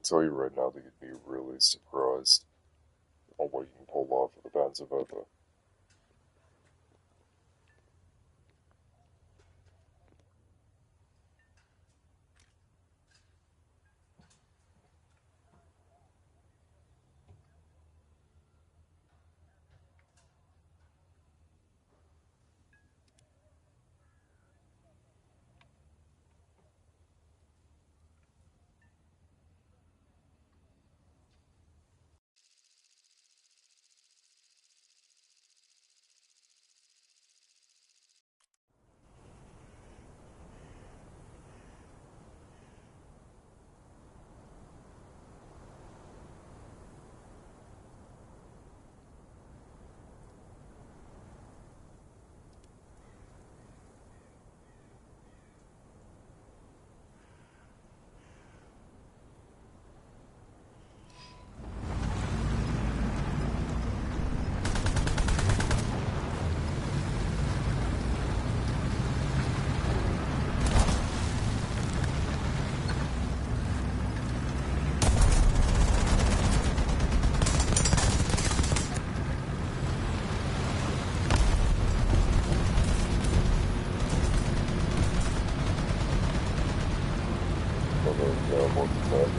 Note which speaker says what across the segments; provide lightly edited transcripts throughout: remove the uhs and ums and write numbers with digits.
Speaker 1: tell you right now that you'd be really surprised on what you can pull off with a Benzavota. More than that.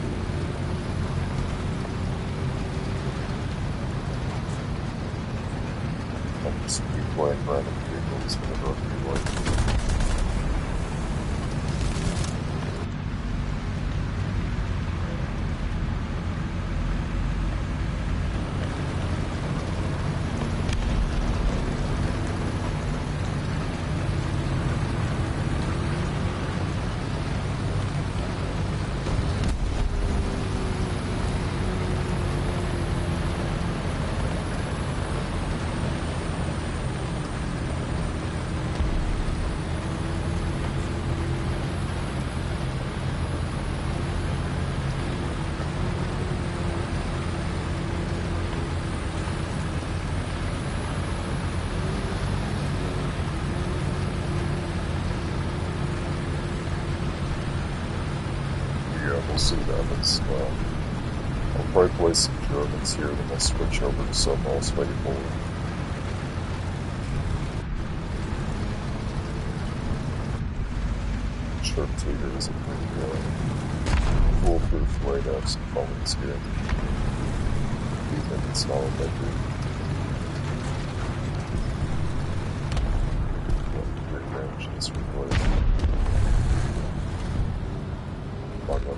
Speaker 1: And just keep playing random vehicles whenever I feel like. Yeah, we'll see that. I'll probably play some Germans here, then I'll switch over to something else faithful. Sharpshooter is a pretty foolproof way to have some fun with this game. Do you think it's not that good? Great range in this replay. Fuck up.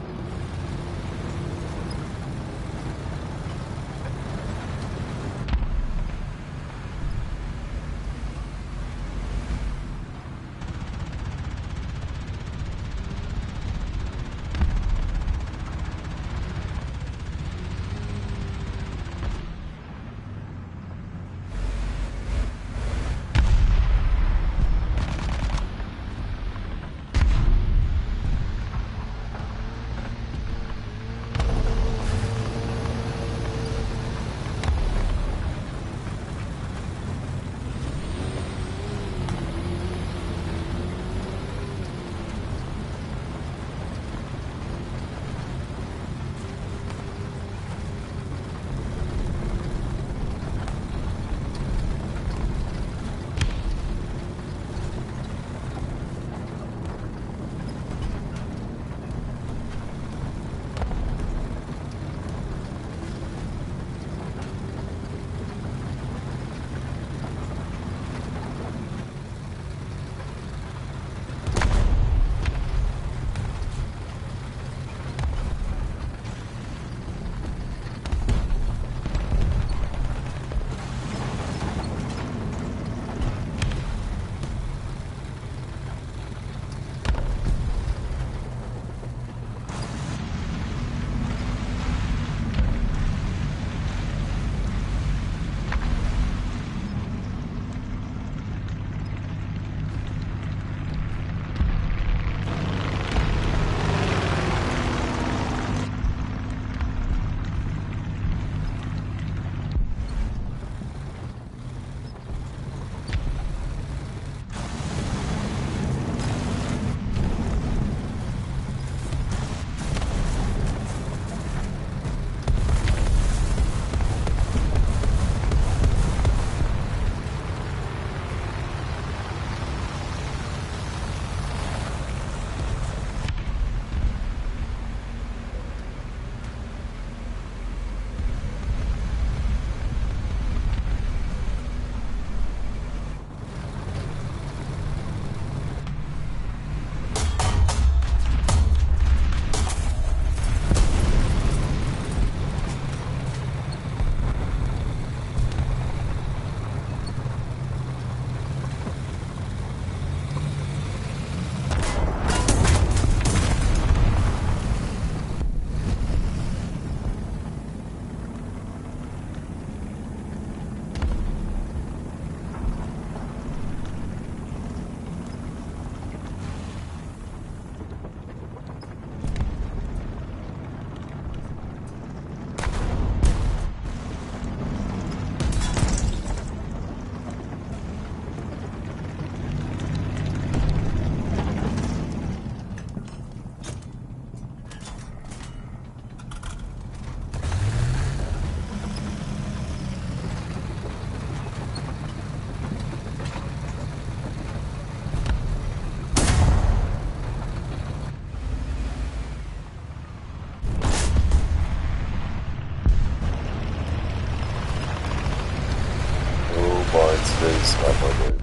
Speaker 1: Today's not my day.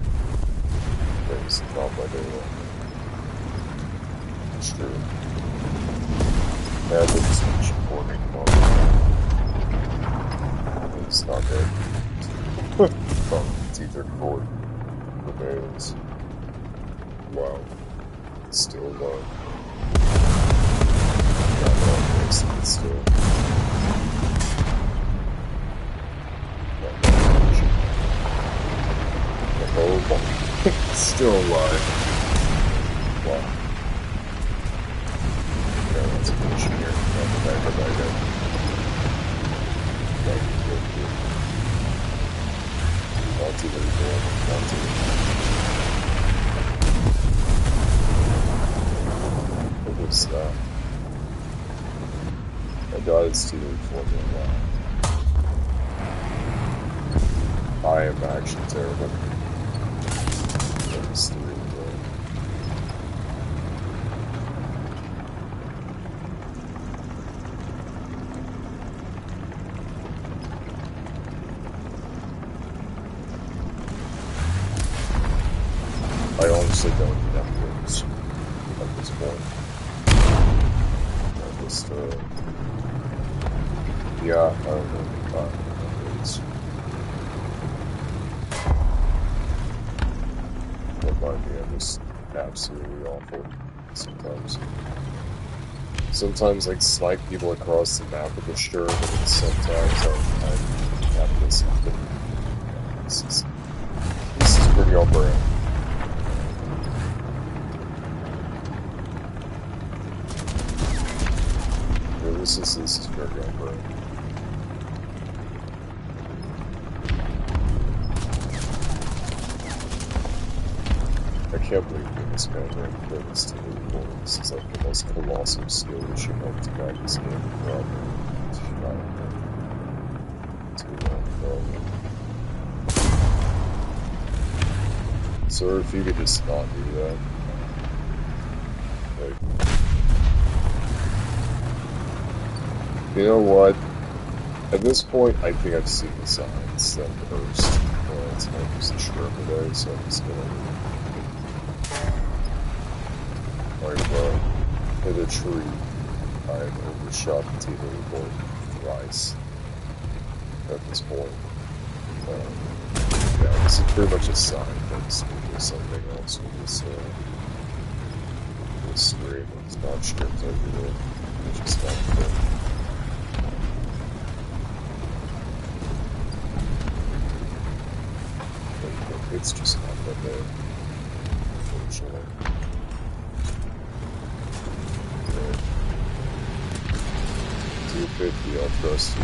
Speaker 1: Today's not my day. It's true. Bad things which warning on it's not good. From T-34. The nails. Wow. Still low. Not on this, but still. Oh boy. Still alive. Wow. Yeah, that's a good shit here. Onto the door. Onto the What was that? My god, it's too late for me now. I am actually terrible. That was 3 ago. I honestly don't have wins at this point. I just, yeah, I don't know wins. Don't mind me, I'm just absolutely awful sometimes. Sometimes, like, snipe people across the map with a shirt, and then sometimes I have this happen. This is pretty on brand. This is very on brand. I can't believe this guy ran for this to move forward. This is like the most colossal skill we should have to guide this game forever. Too long forever. Sir, if you could just not do that. Like, you know what? At this point, I think I've seen the signs that first. Well, it's not just a shrimp today, so I'm just gonna hit a tree. I've overshot the T-34 thrice at this point. Yeah, this is pretty much a sign that it's something else with this stream. It's not stripped everywhere. It's just not good. It's just not that bad, unfortunately. 250, I'll trust you.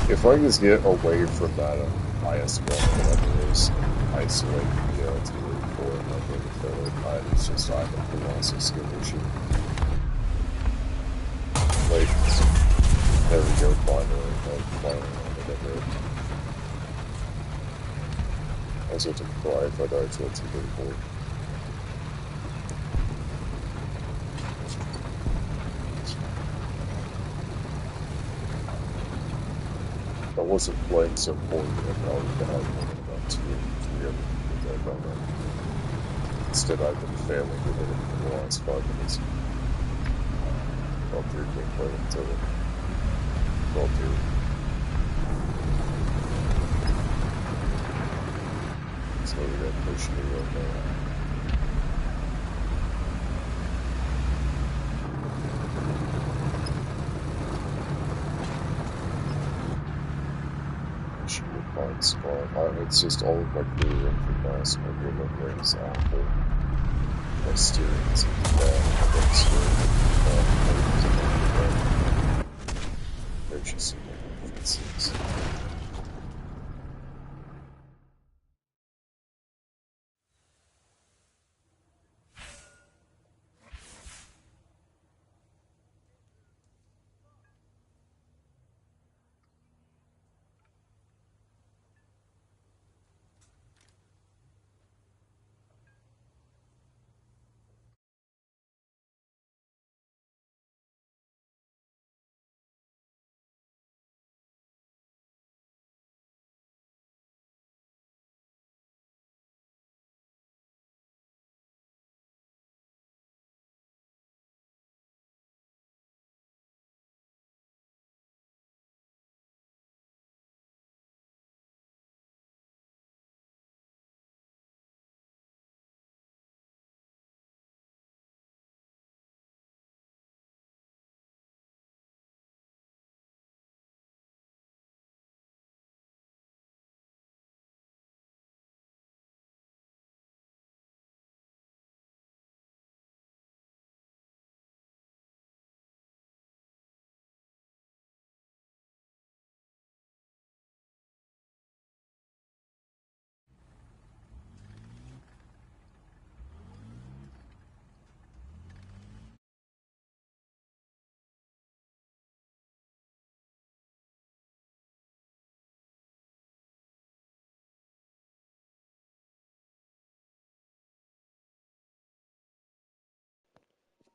Speaker 1: If I just get away from that IS-1, whatever it is, isolate the T-34 and not go to fairly high, it's just I have a colossal skill issue. Like, there we go, finally, like, finally on the dead. I was going to cry if I died to a T-34. I wasn't playing so poorly, I probably would have more than about 200 people dead by then. Instead, I've been failing to hit it for the last 5 minutes. All 3 gameplay until all 2. So we're gonna push me right now. Spot. It's just all of my crew in for now, so my remote brain is awful. My steering is bad, my brain steering is bad, there's just so many differences.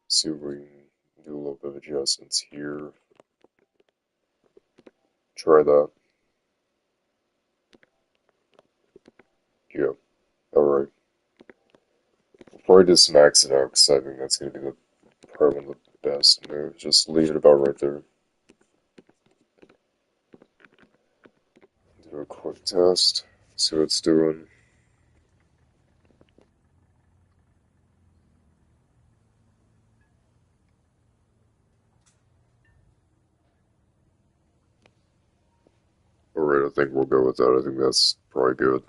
Speaker 1: See if we can do a little bit of adjustments here. Try that. Yeah. Alright. Before I just max it out, because I think that's going to be probably one of the best moves. Just leave it about right there. Do a quick test. See what it's doing. Alright, I think we'll go with that. I think that's probably good.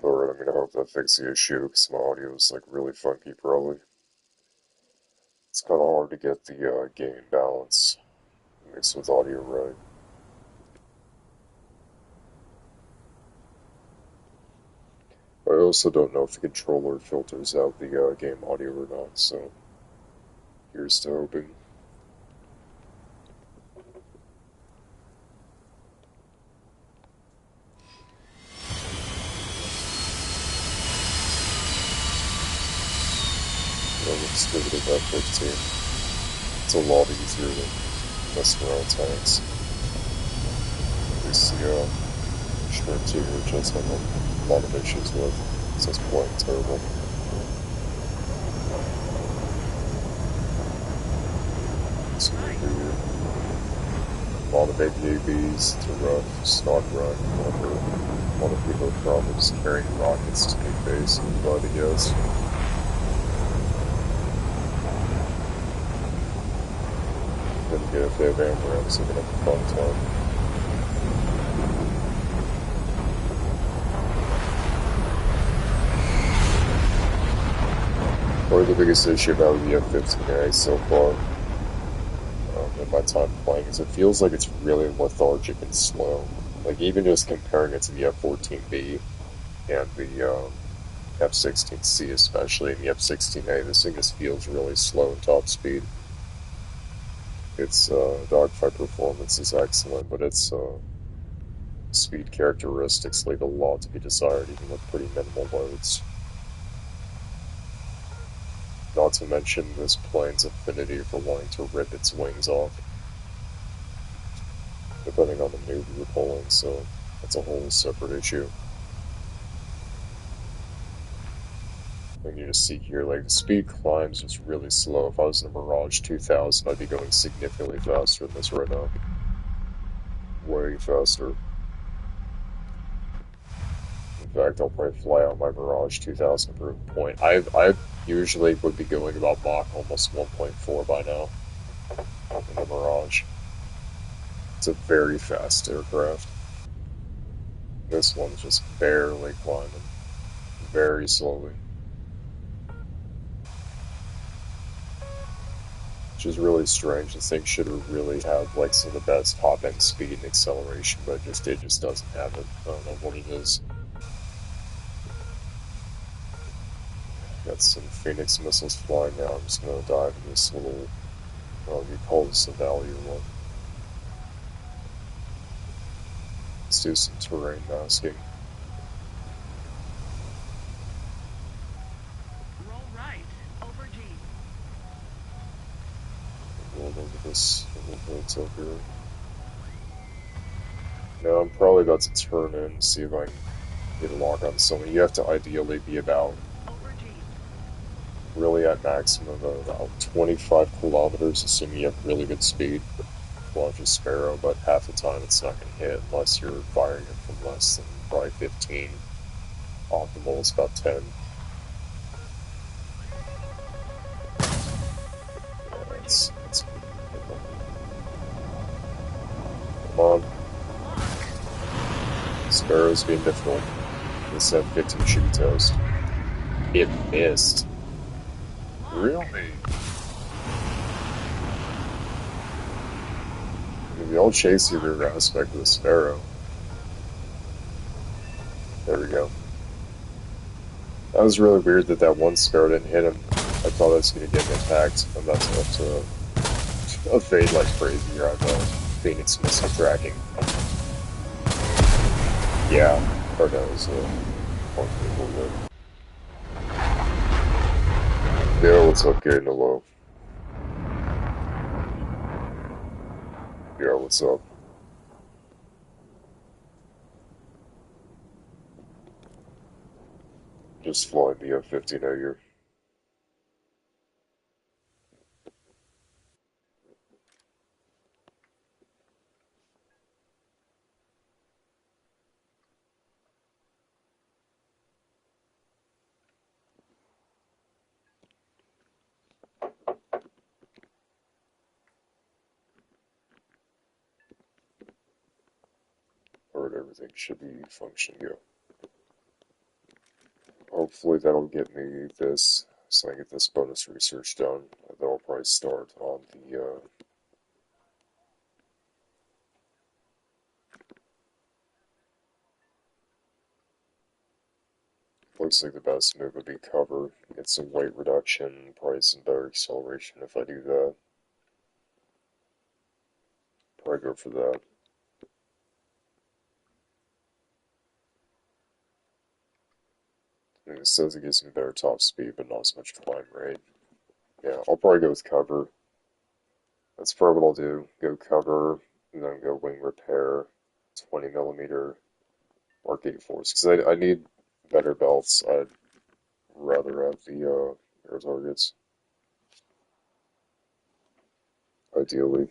Speaker 1: Alright, I mean, I hope that fixes the issue, because my audio is, like, really funky, probably. It's kind of hard to get the gain balance mixed with audio right. I also don't know if the controller filters out the game audio or not, so here's to hoping. Let's give it a F15. It's a lot easier than messing around tanks. At least the Shrimp 2 just have a lot of issues with, so it's playing terrible. So a lot of ABs to rough, snot run, whatever. A lot of people have problems carrying rockets to big base and blood, I guess. Then again, if they have AMRAMs, they're gonna have a fun time. Probably the biggest issue about the F-15A so far, in my time playing, is it feels like it's really lethargic and slow. Like, even just comparing it to the F-14B and the F-16C especially, and the F-16A, this thing just feels really slow in top speed. Its dogfight performance is excellent, but its speed characteristics leave a lot to be desired, even with pretty minimal loads. Not to mention this plane's affinity for wanting to rip its wings off, depending on the mood you're pulling, so that's a whole separate issue. And you just see here, like, the speed climbs is really slow. If I was in a Mirage 2000, I'd be going significantly faster than this right now. Way faster. In fact, I'll probably fly out my Mirage 2000 proof point. I usually would be going about Mach almost 1.4 by now in the Mirage. It's a very fast aircraft. This one's just barely climbing, very slowly. Which is really strange. This thing should really have like some of the best top end speed and acceleration, but it just doesn't have it. I don't know what it is. Got some Phoenix missiles flying now. I'm just gonna dive in this little, you call this a value one. Let's do some terrain masking.
Speaker 2: Roll right, over G.
Speaker 1: Roll over this little hotel here. Now I'm probably about to turn in, see if I can get a lock on someone. You have to ideally be about, really at maximum of about 25 kilometers, assuming you have really good speed. Launch a Sparrow, but half the time it's not going to hit unless you're firing it from less than probably 15. Optimal is about 10. Come on. Sparrow's being difficult. This F-15 should be toast. It missed. Really? I mean, they all chase the rear aspect of the Sparrow. There we go. That was really weird that one Sparrow didn't hit him. I thought I was going to get an impact. I'm not supposed to evade like crazy here. I'm Phoenix missile tracking. Yeah, or no, it was one people good. Yeah, what's up, getting low? Yeah, what's up? Just flying the F-15 out here. Alright, everything should be functioning good. Hopefully that'll get me this, so I get this bonus research done. Then I'll probably start on the, looks like the best move would be cover, get some weight reduction, probably some better acceleration if I do that. Probably go for that. I mean, it says it gives me better top speed, but not as much climb rate. Yeah, I'll probably go with cover. That's probably what I'll do. Go cover, and then go wing repair, 20mm, Mark 8 force. Because I need better belts. I'd rather have the air targets. Ideally.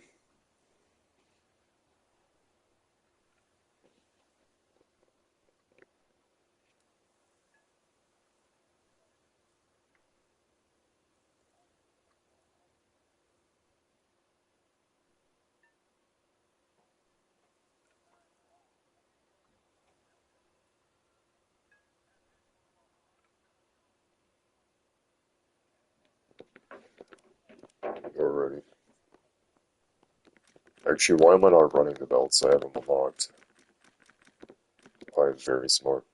Speaker 1: Alrighty. Actually, why am I not running the belts? I have them unlocked. I'm very smart.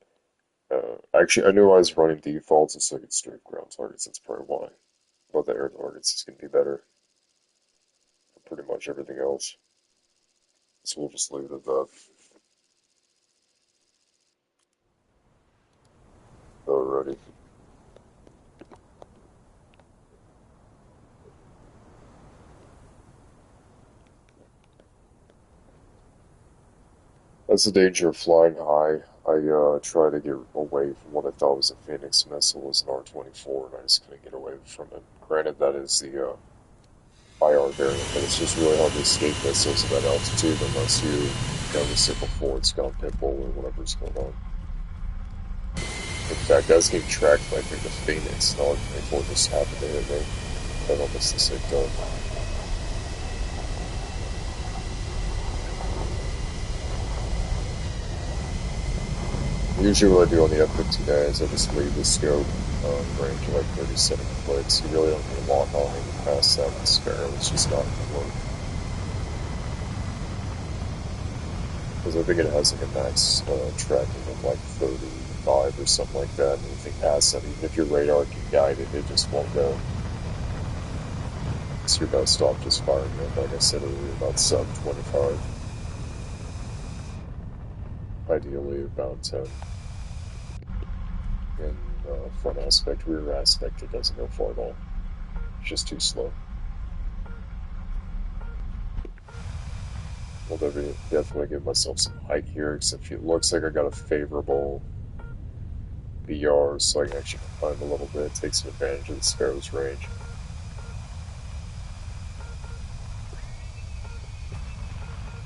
Speaker 1: Actually, I knew I was running defaults so I could straight ground targets. That's probably why. But the air targets is going to be better for pretty much everything else. So we'll just leave it at that. Alrighty. That's the danger of flying high. I tried to get away from what I thought was a Phoenix missile as an R-24, and I just couldn't get away from it. Granted, that is the IR variant, but it's just really hard to escape missiles at that altitude unless you notice it before it's gone pitbull or whatever's going on. In fact, I was getting tracked by, I think, the Phoenix, and R-24 just happened to hit me. That almost the same time. Usually what I do on the F-15A is I just leave the scope range of like 37 clicks. You really don't need to lock on anything past that with Sparrow. It's just not going to work. Because I think it has like a max tracking of like 35 or something like that. And anything past that, even if your radar can guide it, it just won't go. So you're best off just firing it, like I said earlier, about sub 25. Ideally about 10. In front aspect, rear aspect, it doesn't go far at all. It's just too slow. I'll definitely give myself some height here, except it looks like I got a favorable BR, so I can actually climb a little bit, take some advantage of the Sparrow's range.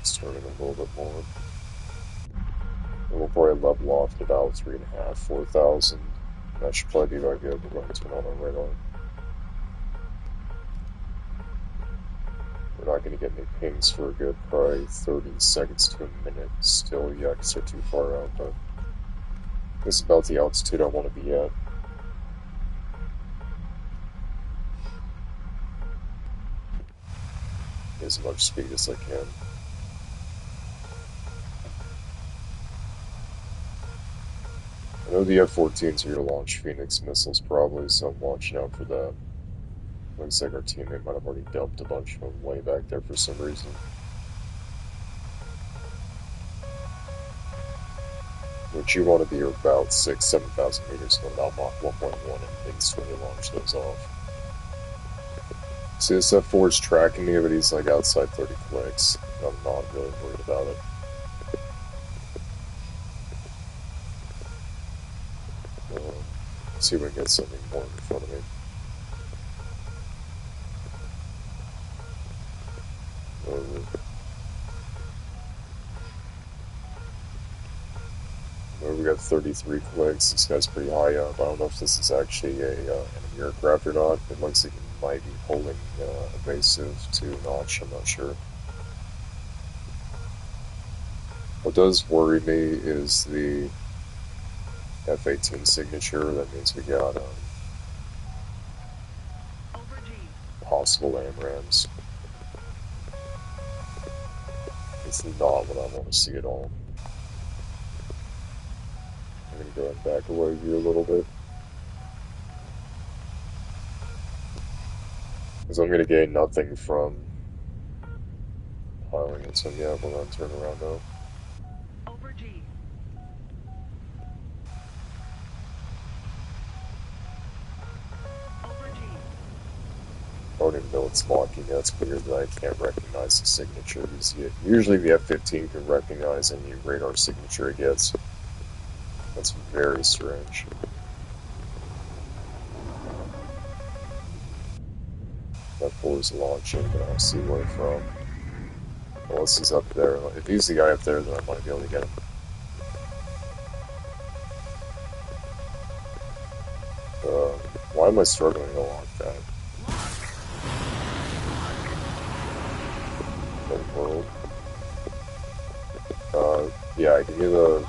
Speaker 1: Starting a little bit more. And we'll probably level off at about 3.5, 4,000. That should probably be about good. We're going to turn on our radar. We're not going to get any pings for a good probably 30 seconds to a minute still yet because they're too far out, but this is about the altitude I want to be at. As much speed as I can. I know the F-14s are going to launch Phoenix missiles probably, so I'm watching out for that. Looks like our teammate might have already dumped a bunch of them way back there for some reason. Which you want to be about 6,000-7,000 meters from about Mach 1.1 and things when you launch those off. See, this F4 is tracking me, but he's like outside 30 clicks. I'm not really worried about it. See if we can get something more in front of me. We got 33 clicks. This guy's pretty high up. I don't know if this is actually a enemy aircraft or not. It looks like he might be holding evasive to Notch. I'm not sure. What does worry me is the F-18 signature. That means we got possible AMRAAMs. It's not what I want to see at all. I'm going to go ahead and back away here a little bit. Because I'm going to gain nothing from piling it, so yeah, we're going to turn around now.
Speaker 2: Over G. Over G.
Speaker 1: I don't even know what's locking. It's clear that I can't recognize the signature. Usually the F-15 can recognize any radar signature it gets. That's very strange. F-4 is launching, but I don't see where from. Unless he's up there. If he's the guy up there, then I might be able to get him. Why am I struggling to lock that? World. Yeah, give me the...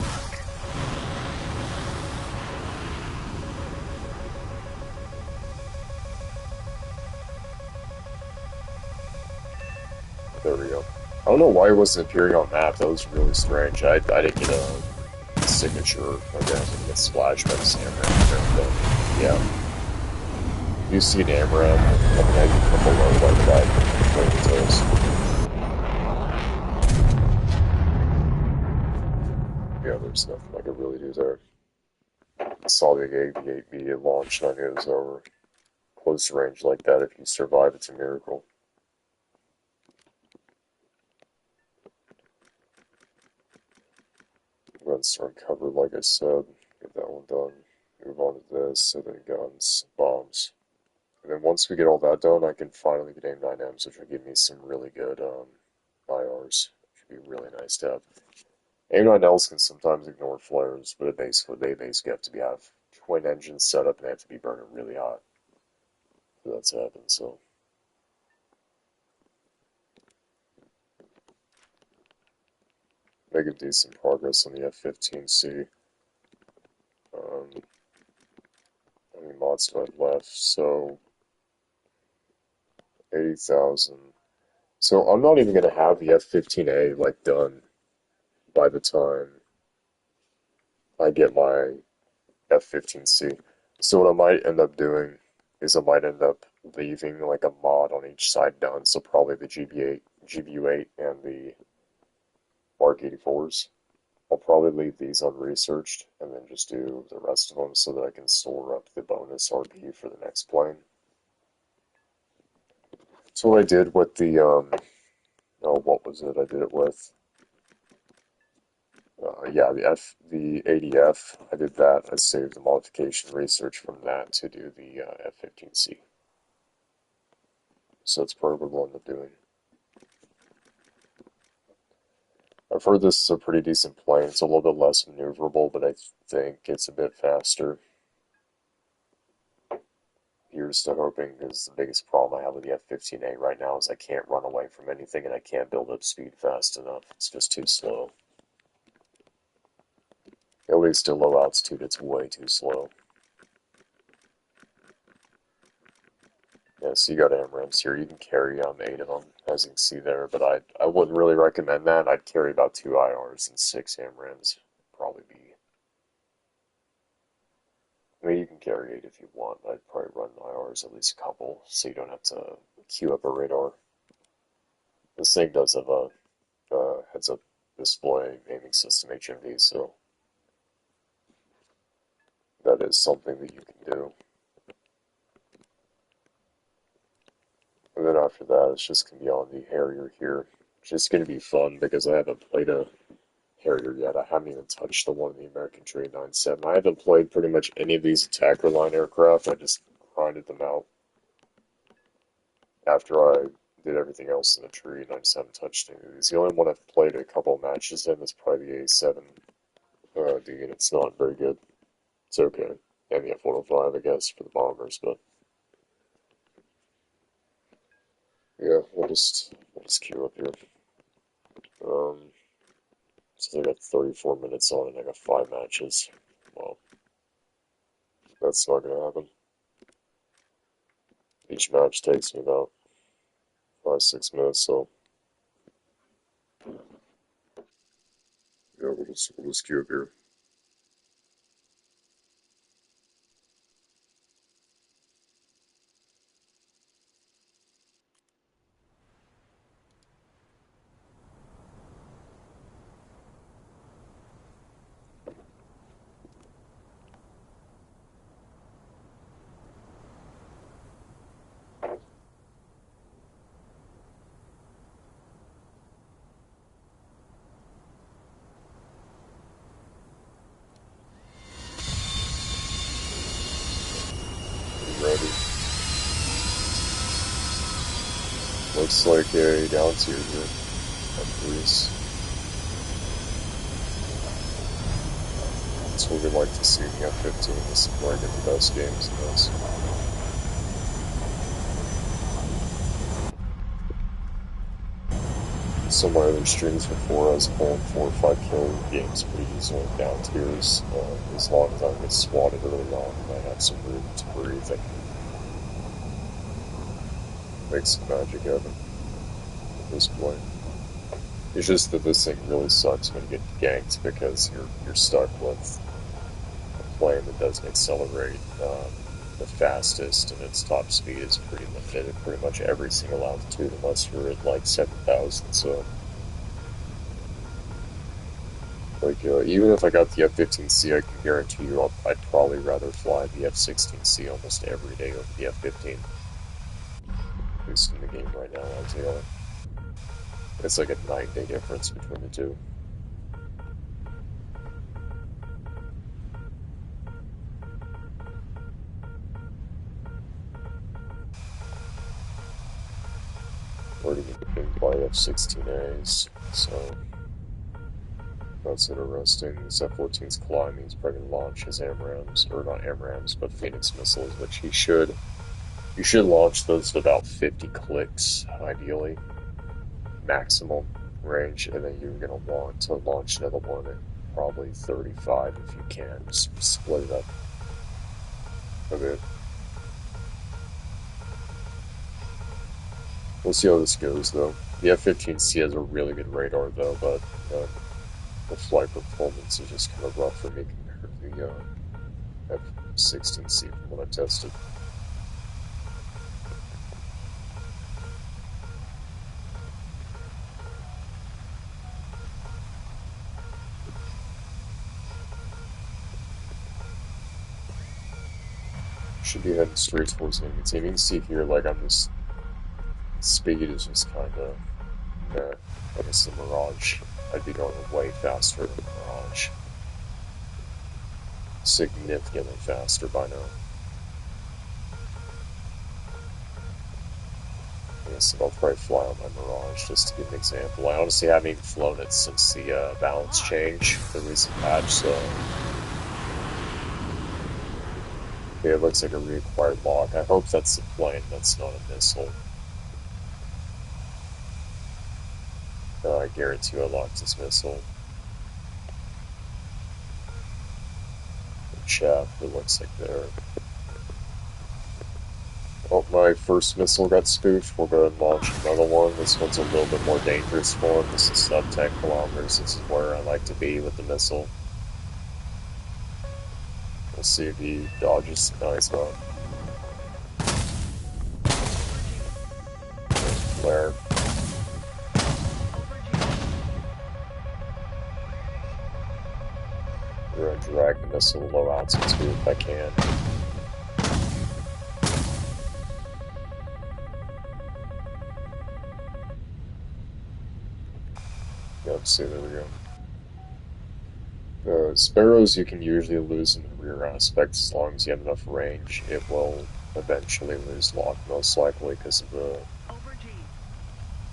Speaker 1: There we go. I don't know why it wasn't appearing on map. That was really strange. I didn't get a signature. I didn't get splashed by the AMRAAM. Yeah. If you see an AMRAAM, I mean, I can come below like that. Yeah, there's nothing I could really do there. I saw the Aviate-B launch and I knew it was over. Close range like that, if you survive, it's a miracle. Run storm cover, like I said. Get that one done. Move on to this, and then guns, bombs. And then once we get all that done, I can finally get AIM-9Ms, which will give me some really good IRs. Should be really nice to have. AIM-9Ls can sometimes ignore flares, but they basically have to have twin engines set up and they have to be burning really hot for that to happen, so. Making decent progress on the F-15C. How many mods do I have left? So, 80,000. So I'm not even going to have the F-15A, like, done by the time I get my F-15C. So what I might end up doing is I might end up leaving, like, a mod on each side done, so probably the GBU-8 and the Mark 84s. I'll probably leave these unresearched and then just do the rest of them so that I can store up the bonus RP for the next plane. So what I did with the, what was it I did it with? Yeah, the ADF, I did that. I saved the modification research from that to do the F-15C. So it's probably what we'll end up doing. I've heard this is a pretty decent plane. It's a little bit less maneuverable, but I think it's a bit faster. here's to hoping, because the biggest problem I have with the F-15A right now is I can't run away from anything and I can't build up speed fast enough. It's just too slow. At least at low altitude, it's way too slow. Yeah, so you got AMRAAMs here. You can carry 8 of them, as you can see there, but I wouldn't really recommend that. I'd carry about 2 IRs and 6 AMRAAMs. Probably be. I mean, you can carry 8 if you want. I'd probably run IRs at least a couple, so you don't have to queue up a radar. This thing does have a heads-up display aiming system HMD, so that is something that you can do. And then after that, it's just going to be on the Harrier here. It's just going to be fun because I haven't played a Harrier yet. I haven't even touched the one in the American Trade 97. I haven't played pretty much any of these attacker line aircraft. I just grinded them out after I did everything else in the tree, and I just haven't touched any of these. The only one I've played a couple of matches in is probably the A7D, and it's not very good. It's okay. And the F-105, I guess, for the bombers, but yeah, we'll just queue up here. So I got 34 minutes on and I got 5 matches. Well, that's not gonna happen. Each match takes me about 5-6 minutes, so yeah, we'll just queue up here. Ready. Looks like a down tier here at Greece. That's what we like to see in the F-15. This is where I get the best games in this. Some of my other streams before, I was pulling 4 or 5 kill games pretty easily down tiers, as long as I don't get swatted early on and I have some room to breathe. I can make some magic happen at this point. It's just that this thing really sucks when you get ganked because you're stuck with a plane that doesn't accelerate the fastest, and its top speed is pretty limited at pretty much every single altitude unless you're at like 7,000. So, like, even if I got the F-15C, I can guarantee you I'd probably rather fly the F-16C almost every day over the F-15. At least in the game right now, I'd say it's like a 9-day difference between the two. Already getting by F-16As, so that's interesting. This F-14's climbing, he's probably going to launch his AMRAAMs, or not AMRAAMs, but Phoenix missiles, which he should. You should launch those at about 50 clicks, ideally, maximum range, and then you're going to want to launch another one at probably 35 if you can. Just split it up a bit. We'll see how this goes, though. The F-15C has a really good radar, though, but the flight performance is just kind of rough for me compared to the F-16C from what I've tested. Should be heading straight towards the enemy team. You can see here, like, I'm just... Speed is just kind of... I guess the Mirage. I'd be going way faster than the Mirage. Significantly faster by now. I guess I'll probably fly on my Mirage just to give an example. I honestly haven't even flown it since the balance change, the recent patch, so... Okay, it looks like a reacquired lock. I hope that's the plane, that's not a missile. I guarantee I locked this missile. The shaft, it looks like there. Oh, my first missile got spoofed. We'll go ahead and launch another one. This one's a little bit more dangerous for him. This is sub 10 kilometers. This is where I like to be with the missile. We'll see if he dodges. No, he's not. Flare. I'm gonna drag the missile low altitude if I can. Yep, see, there we go. Sparrows you can usually lose in the rear aspect as long as you have enough range. It will eventually lose lock, most likely, because of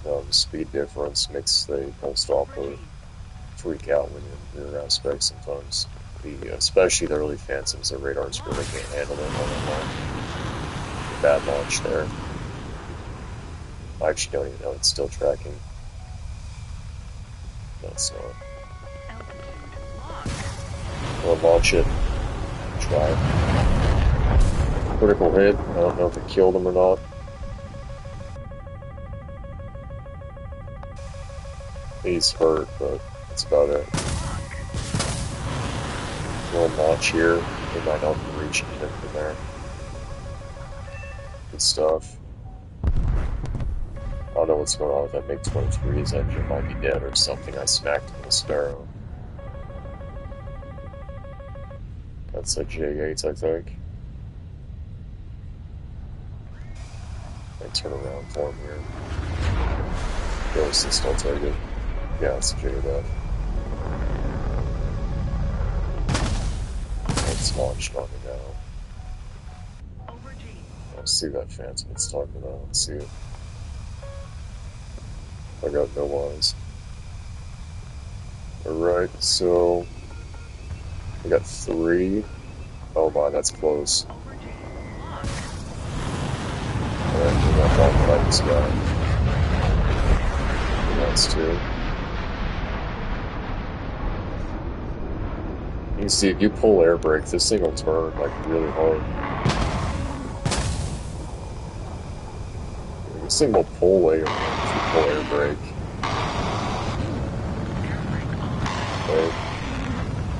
Speaker 1: the speed difference makes the Pulse-Doppler freak out when you're in rear aspect sometimes. Especially the early Phantoms, the radars really can't handle it on a bad launch there. I actually don't even know it's still tracking. No, it's not. I'll launch it. Try. Critical hit. I don't know if it killed him or not. He's hurt, but that's about it. We'll launch here. They might not be reaching him from there. Good stuff. I don't know what's going on with that MiG-23. His engine might be dead or something. I smacked him with a Sparrow. That's a J8, I think. I turn around for him here. Go assist, I'll take it. Yeah, it's a J8. It's launched on me now. I see that Phantom it's talking about. Let's see it. I got no eyes. Alright, so I got 3. Oh my, that's close. Alright, we got one fight this guy. That's 2. You can see if you pull air brake, this thing will turn like really hard. This thing will pull away if you pull air brake. Okay.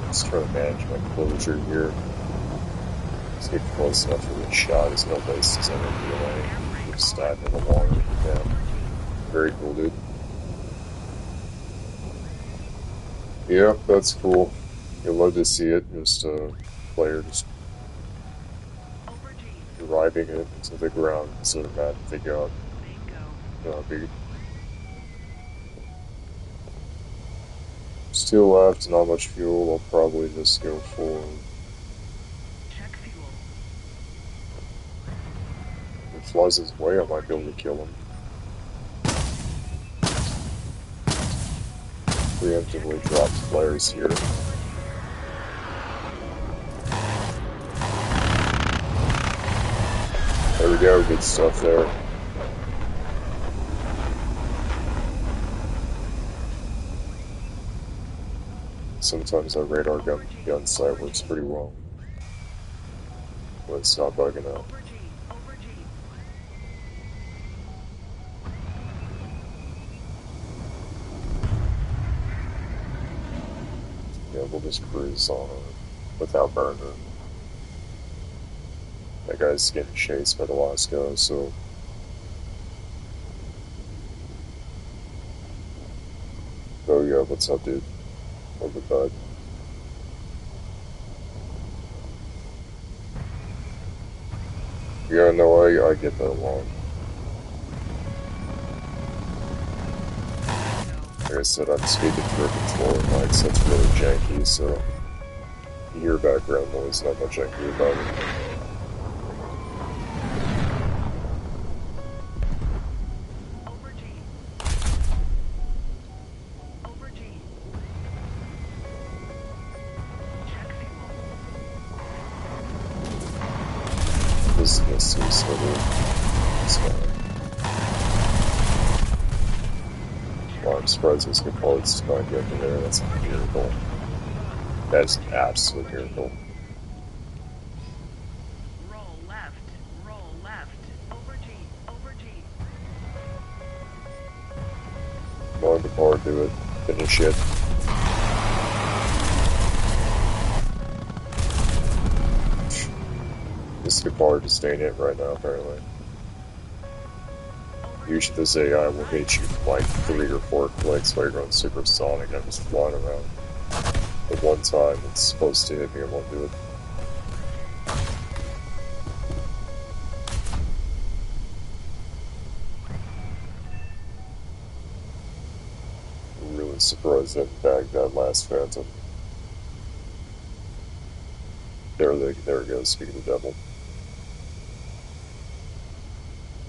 Speaker 1: Let's try to manage my closure here. Let's get close enough for this shot. There's no bases on it anyway. Just dive in the water. Yeah. Very cool, dude. Yep, that's cool. You'll love to see it. Just a player just driving it into the ground so the map they got. Big. Still left, not much fuel. I'll probably just go for. If it flies his way, I might be able to kill him. Preemptively dropped flares here. There we go, good stuff there. Sometimes our radar gun sight works pretty well. But it's not bugging out. Yeah, we'll just cruise on without burner. That guy's getting chased by the last guy, so. Oh yeah, what's up, dude? Over bud. Yeah, no, I get that along. Like I said, I'm speaking through a controller mic, so it's really janky, so you hear background noise, not much I can do about it. this is just too silly. It's fine. Wow, I'm surprised those good parts did not get to there. That's a miracle. That is an absolute miracle.
Speaker 2: Roll left. Roll left. Over G. Over G.
Speaker 1: Come on, good part, do it. Finish it. This good part just ain't it right now, apparently. Usually this AI will hit you from like 3 or 4 clicks while you're going supersonic and I'm just flying around. The one time it's supposed to hit me, I won't do it. I'm really surprised I didn't bag that last Phantom. There it goes, speaking of the devil.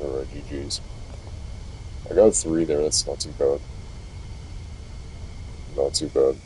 Speaker 1: Alright, GG's. I got 3 there, that's not too bad. Not too bad.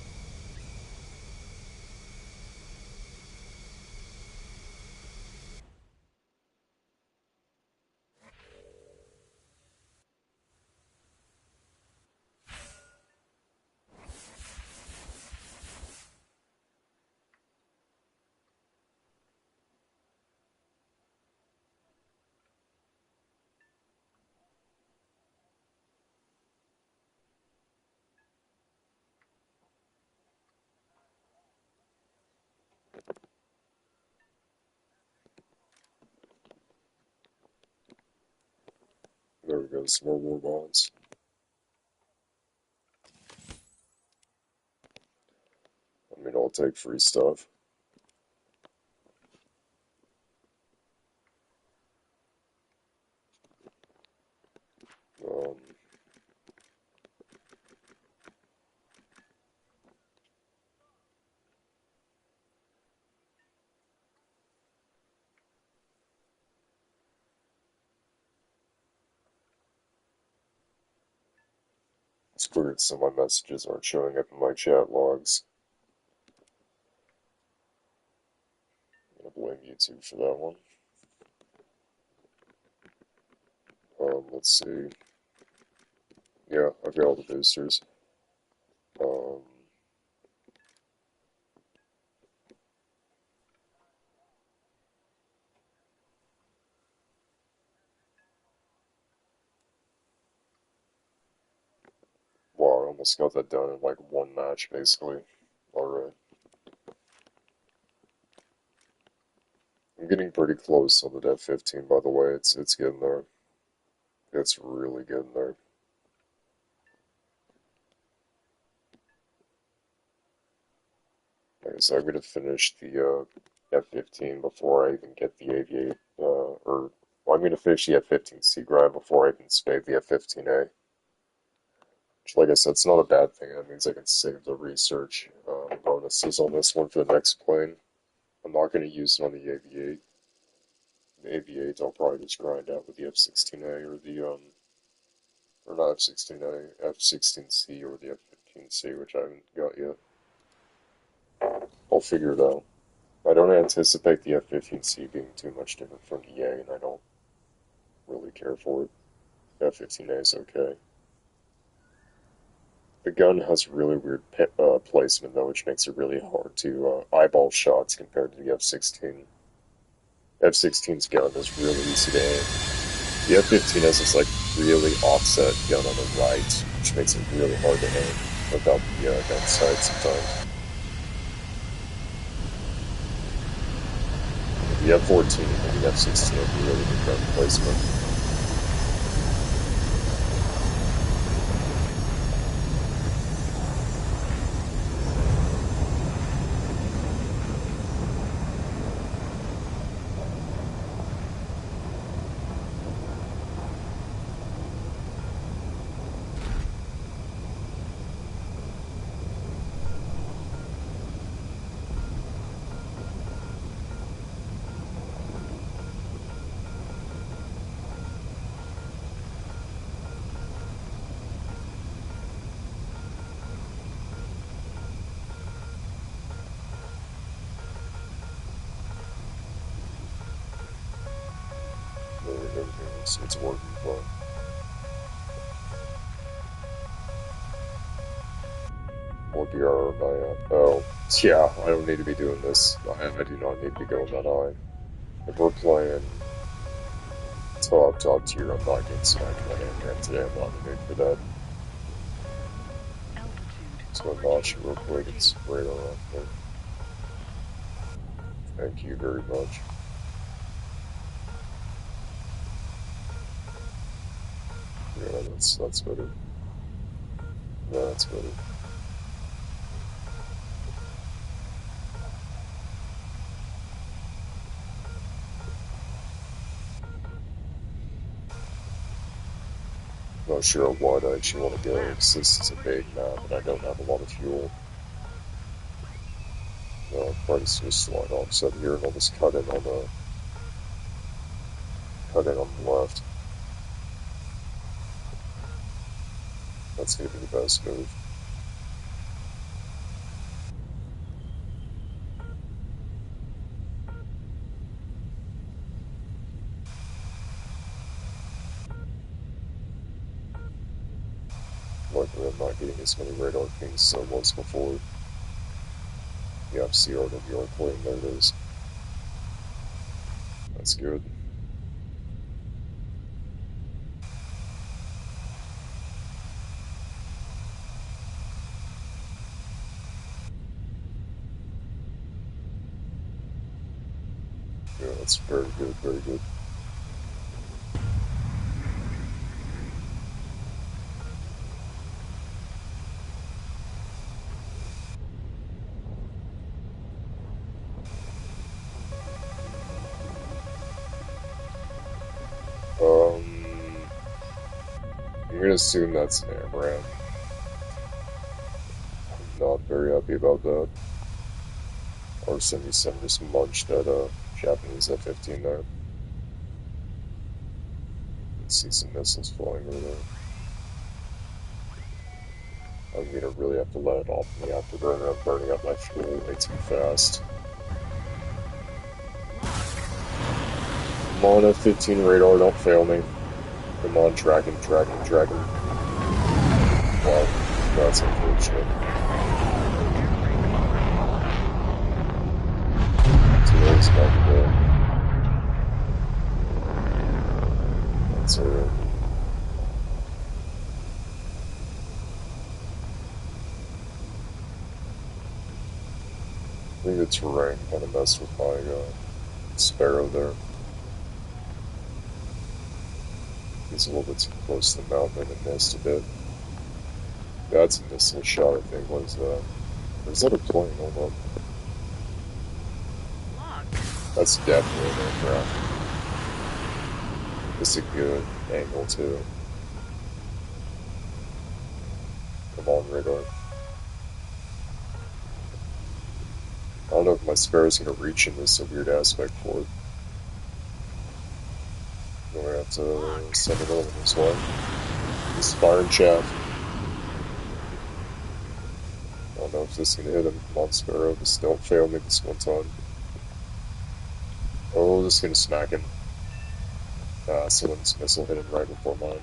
Speaker 1: There we go, some more war bonds. I mean, I'll take free stuff. Um, it's weird some of my messages aren't showing up in my chat logs. I'm gonna blame YouTube for that one. Let's see. Yeah, I've got all the boosters. Um, wow, I almost got that done in like one match, basically. Alright. I'm getting pretty close on the Dev 15, by the way. It's getting there. It's really getting there. Okay, so I'm gonna finish the F-15 before I even get the Aviate, well, I'm gonna finish the F-15C grind before I even spade the F-15A. Which, like I said, it's not a bad thing. That means I can save the research bonuses on this one for the next plane. I'm not gonna use it on the Aviate. The Aviate, I'll probably just grind out with the F-16A or or not F-16A, F-16C or the F-15C, which I haven't got yet. I'll figure it out. I don't anticipate the F-15C being too much different from the A, and I don't really care for it. F-15A is okay. The gun has really weird placement, though, which makes it really hard to eyeball shots compared to the F-16. F-16's gun is really easy to aim. The F-15 has this, like, really offset gun on the right, which makes it really hard to aim without the gun sight sometimes. The F-14 and the F-16 have really good gun placement. It's working fine. What BR am I at? Oh, yeah, I don't need to be doing this. I do not need to be going that high. If we're playing top tier, I'm not getting smacked by Amram today. I'm not in the mood for that. Just gonna notch it real quick and spray it around there. Thank you very much. Yeah, that's better. Yeah, that's better. Not sure what I actually want to go, because this is a big map and I don't have a lot of fuel. I'll probably just slide offset here and I'll just cut in on the left. That's gonna be the best move. Luckily I'm not getting as many radar pings as I was before. Yeah, CRWR playing, there it is. That's good. Yeah, that's very good, very good. I'm gonna assume that's an Amram. I'm not very happy about that. R77 just munched at a Japanese F-15 there. See some missiles flying over there. I'm gonna really have to let it off the afterburner. I'm burning up my fuel way too fast. Come on, F-15 radar, don't fail me. Come on, tracking. Wow, that's unfortunate. Today's back there. That's alright. I think the terrain kind of messed with my Sparrow there. He's a little bit too close to the mountain and missed a bit. That's a missile shot, I think. What is that? Or is that a plane? Hold on. That's definitely an aircraft. It's a good angle, too. Come on, radar. I don't know if my Sparrow's going to reach in this weird aspect for it. I'm going to have to send it over this way. He's firing chaff. I don't know if this is going to hit him. Come on, Sparrow. Just don't fail me this one time. Oh, this is going to smack him. Someone's missile hit him right before mine.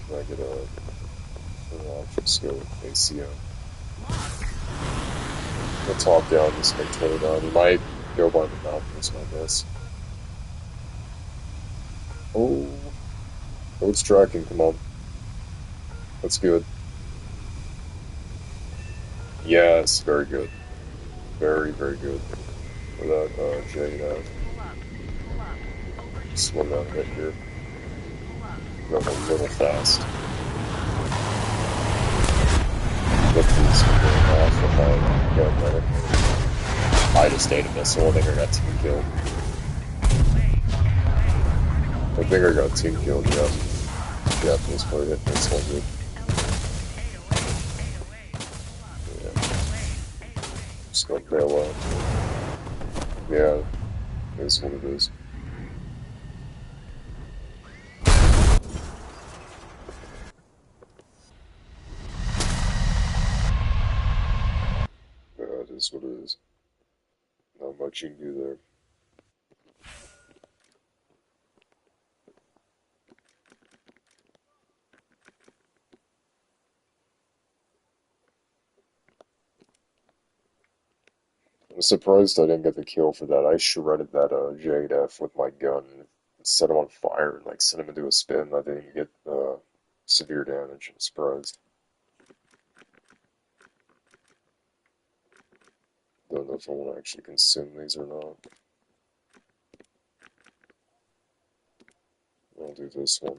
Speaker 1: Can I get a scope ACO? The top down, just make 29. He might go by the mountains, I guess. Oh, it's tracking, come on. That's good. Yes, very good. Very, very good. For that J-Nav. Slow down a bit here. Going a little fast. Lifters are going off with my gun medic. I just ate a missile. I think I got team killed. I think I got team killed, yeah. Japanese player hit this one, dude. Yeah. Just gonna bail out. Yeah, it is what it is. Yeah, it is what it is. Not much you can do there. I'm surprised I didn't get the kill for that. I shredded that Jade F with my gun and set him on fire and like sent him into a spin. I didn't get severe damage. I'm surprised. Don't know if I want to actually consume these or not. I'll do this one.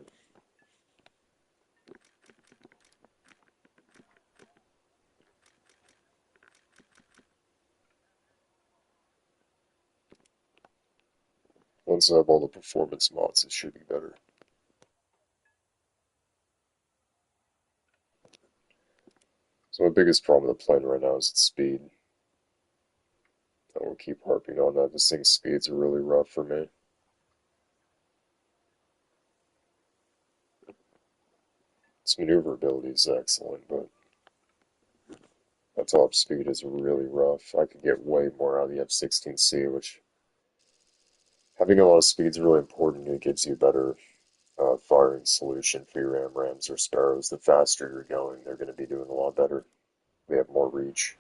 Speaker 1: Once I have all the performance mods, it should be better. So my biggest problem with the plane right now is its speed. I will keep harping on that. This thing's speeds are really rough for me. Its maneuverability is excellent, but that top speed is really rough. I could get way more out of the F-16C, which having a lot of speed is really important. It gives you better firing solution for your AMRAAMs or Sparrows. The faster you're going, they're going to be doing a lot better. They have more reach.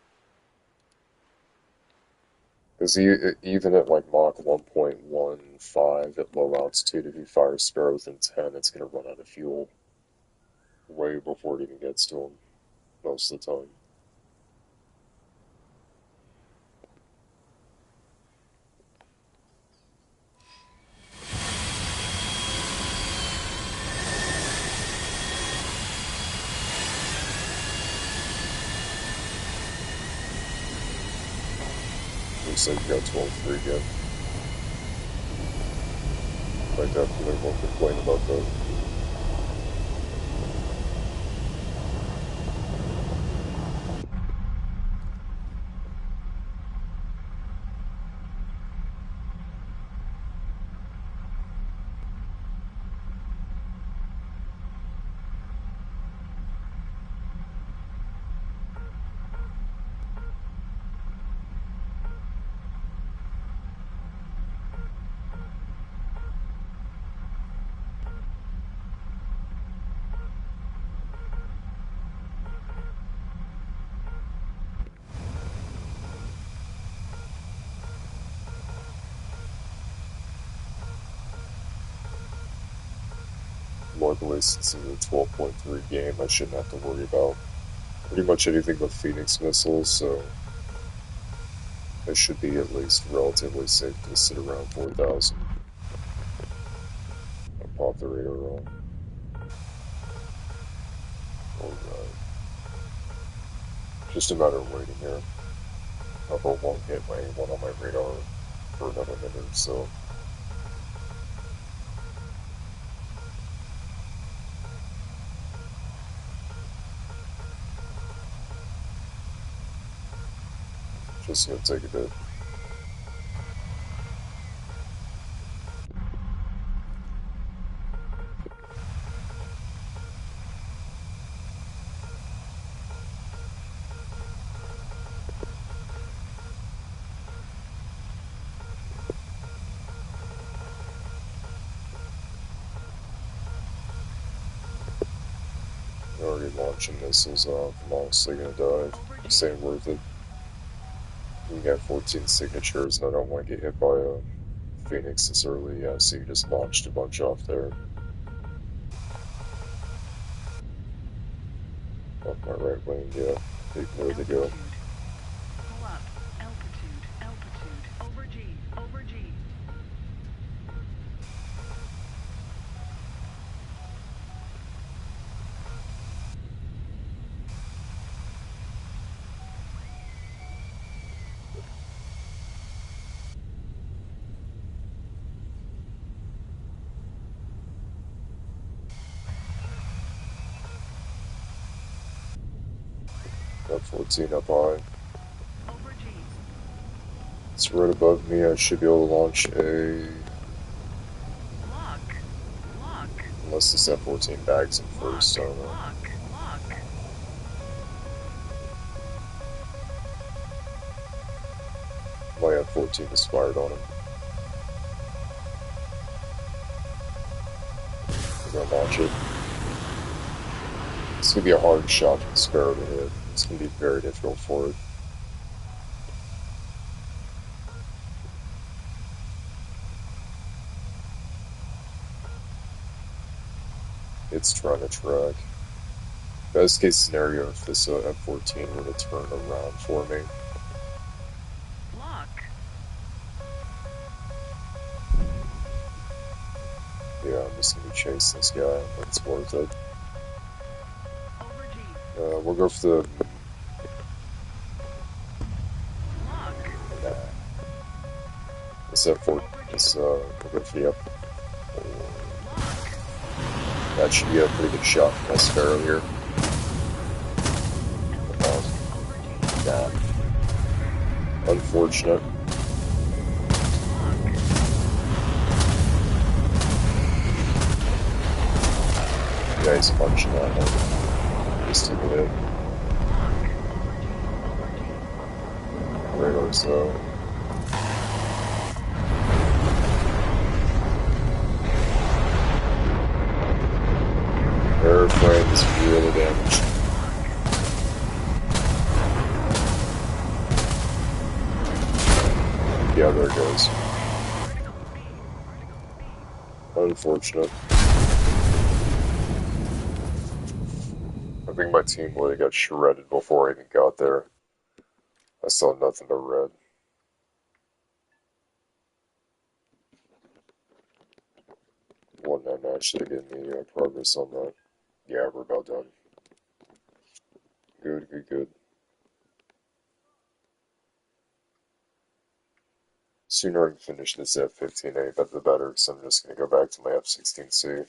Speaker 1: Because even at like Mach 1.15 at low altitude, if you fire Sparrow within 10, it's going to run out of fuel way before it even gets to them, most of the time. Looks like we got 12-3 again. I definitely won't complain about that. Luckily, since it's a 12.3 game, I shouldn't have to worry about pretty much anything but Phoenix missiles, so I should be at least relatively safe to sit around 4,000. I'll pop the radar on. Alright. Just a matter of waiting here. I hope I won't get anyone on my radar for another minute or so. Just gonna take a bit. Already launching missiles off. I'm honestly gonna die. This ain't worth it. You got 14 signatures, and I don't want to get hit by a Phoenix this early. Yeah, so you just launched a bunch off there. Off my right wing, yeah. Ignore the go.
Speaker 2: Pull up. Altitude. Over G. Over G.
Speaker 1: Got 14 up high.
Speaker 2: Over G.
Speaker 1: It's right above me. I should be able to launch a...
Speaker 2: Lock.
Speaker 1: Unless this F-14 bags him first, I don't know.
Speaker 2: Lock.
Speaker 1: My F-14 is fired on him. launch it. It's gonna be a hard shot for the Sparrow to hit. It's gonna be very difficult for it. It's trying to track. Best case scenario if this F-14 were to turn around for me.
Speaker 2: Lock.
Speaker 1: Yeah, I'm just gonna chase this guy. It's worth it.
Speaker 2: Over G.
Speaker 1: We'll go for the...
Speaker 2: Lock.
Speaker 1: Nah. This F-14 is, we'll go for the F...
Speaker 2: Lock.
Speaker 1: That should be a pretty good shot from my Sparrow here.
Speaker 2: Over G.
Speaker 1: Nah. Unfortunate.
Speaker 2: Lock.
Speaker 1: Yeah, he's punching that one. Just took a hit.
Speaker 2: Lock. Over G.
Speaker 1: Radar's airframe is really damaged. Yeah, there it goes.
Speaker 2: Critical speed. Critical speed.
Speaker 1: Unfortunate. I think my team would have got shredded before I even got there. I saw nothing but red. Won that match, they get any progress on that. Yeah, we're about done. Good, good, good. Sooner I can finish this F-15A, but the better, so I'm just going to go back to my F-16C.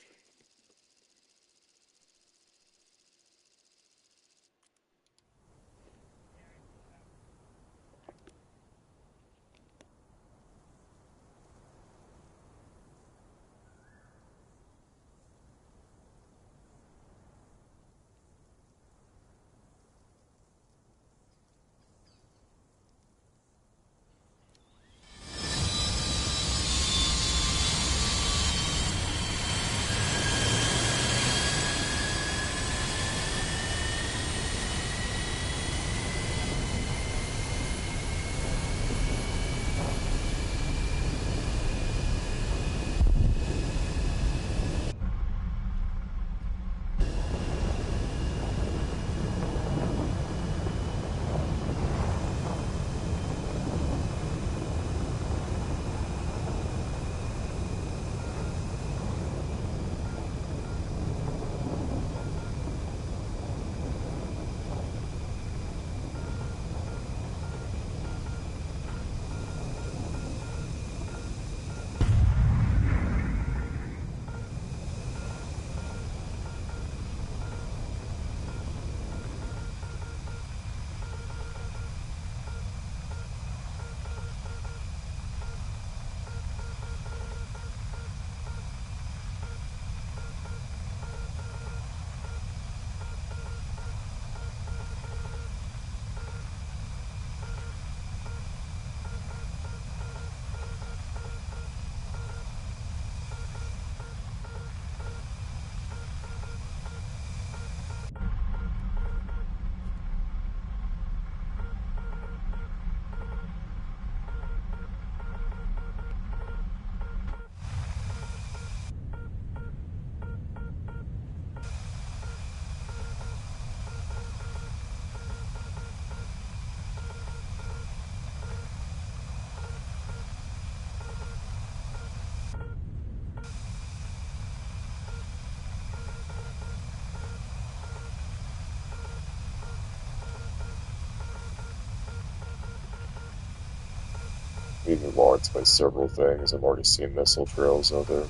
Speaker 1: Even logged by several things. I'm already seeing missile trails out there.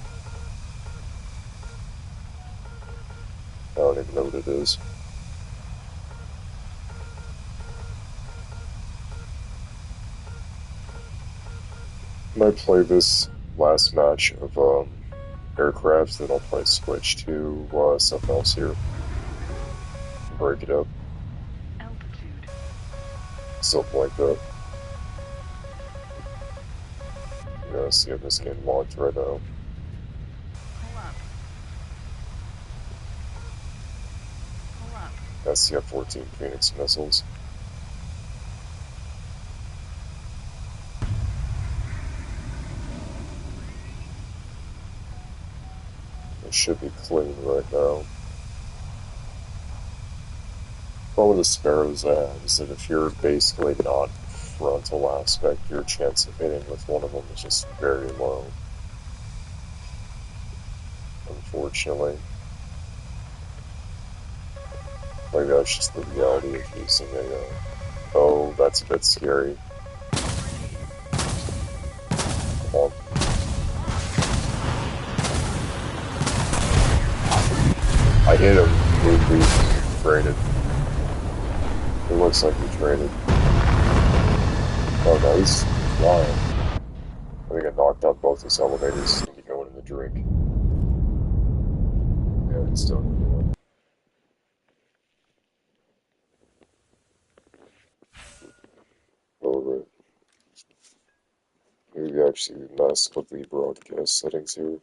Speaker 1: I don't even know what it is. Might play this last match of aircraft, then I'll probably switch to something else here. Break it up.
Speaker 2: Altitude.
Speaker 1: Something like that. Yeah, see if this game logged right now.
Speaker 2: Pull up.
Speaker 1: SCF-14 Phoenix missiles. It should be clean right now. Problem with the Sparrows I have is that if you're basically not frontal aspect, your chance of hitting with one of them is just very low. Unfortunately. Maybe that's just the reality of using a, oh, that's a bit scary. Come on. I hit him. We traded. It looks like we traded. Oh no, he's flying. I think I knocked out both his elevators. He's gonna be going in the drink. Yeah, he's still gonna do it. Over it. Maybe actually mess with the broadcast settings here.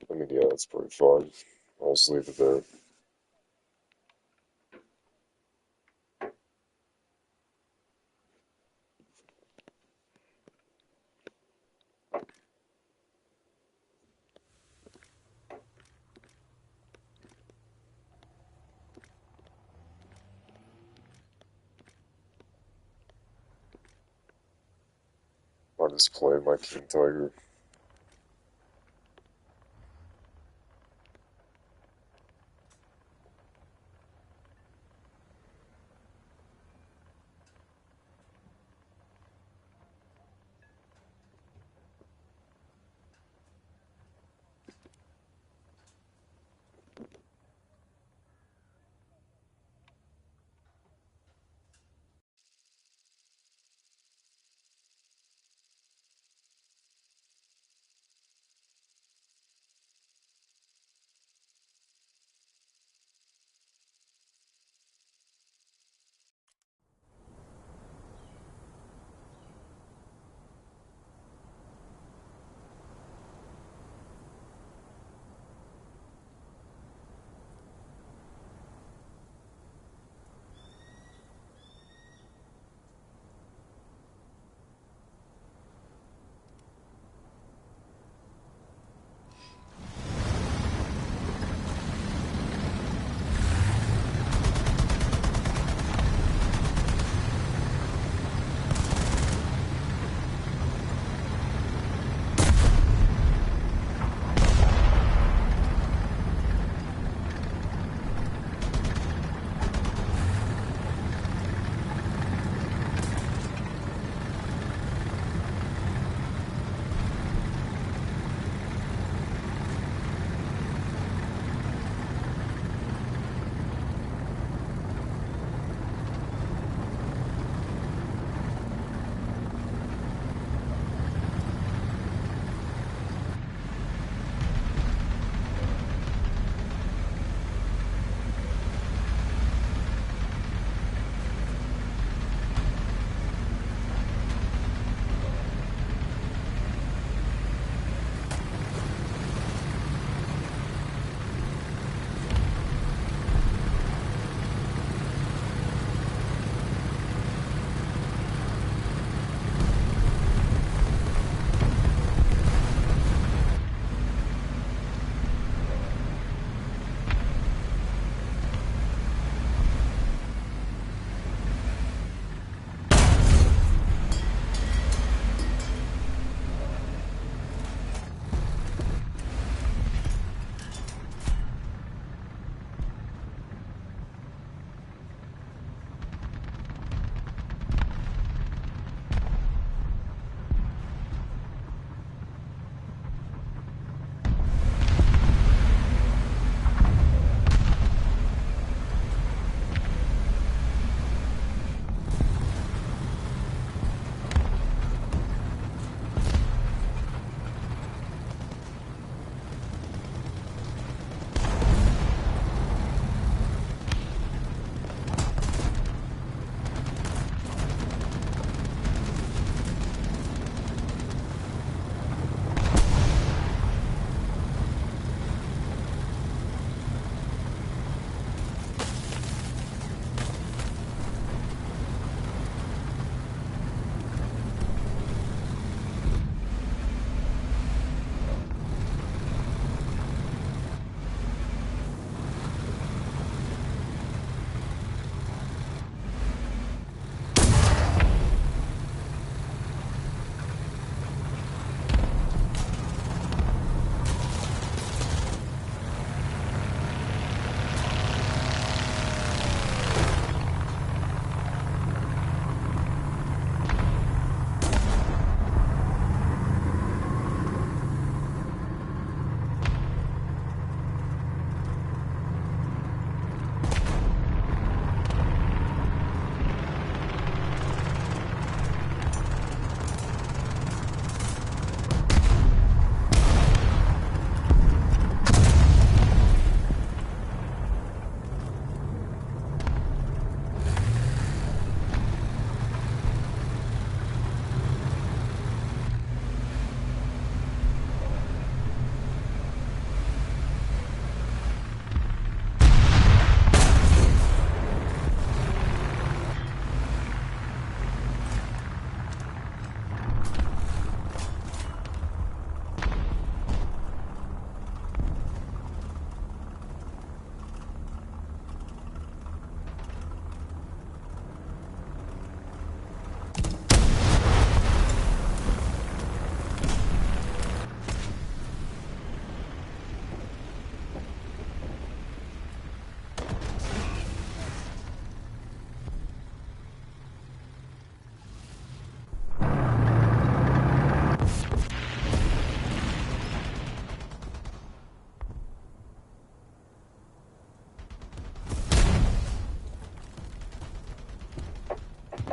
Speaker 1: I mean, yeah, that's pretty fun. I'll just leave it there. I'll just play my King Tiger.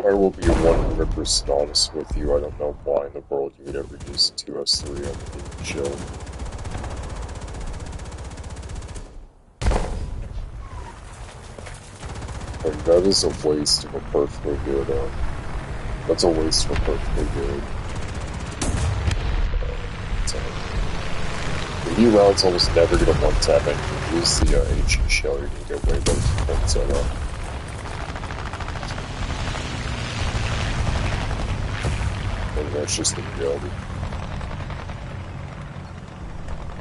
Speaker 1: I will be 100% honest with you. I don't know why in the world you would ever use 2S3 on the shield. Like, that is a waste of a perfectly good, that's a waste of a perfectly good, the E round's almost never gonna one-tap, and you use the, HE shell, you're gonna get way better performance out of that. And that's just the reality.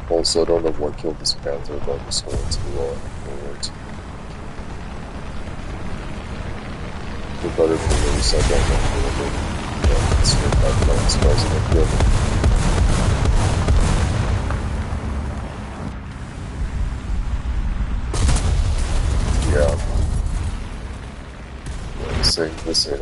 Speaker 1: Also, I don't know what killed this Panther, but I'm just going to, forward. The better for me, so I don't know yeah, it's good, I'm not surprising good. Yeah. This ain't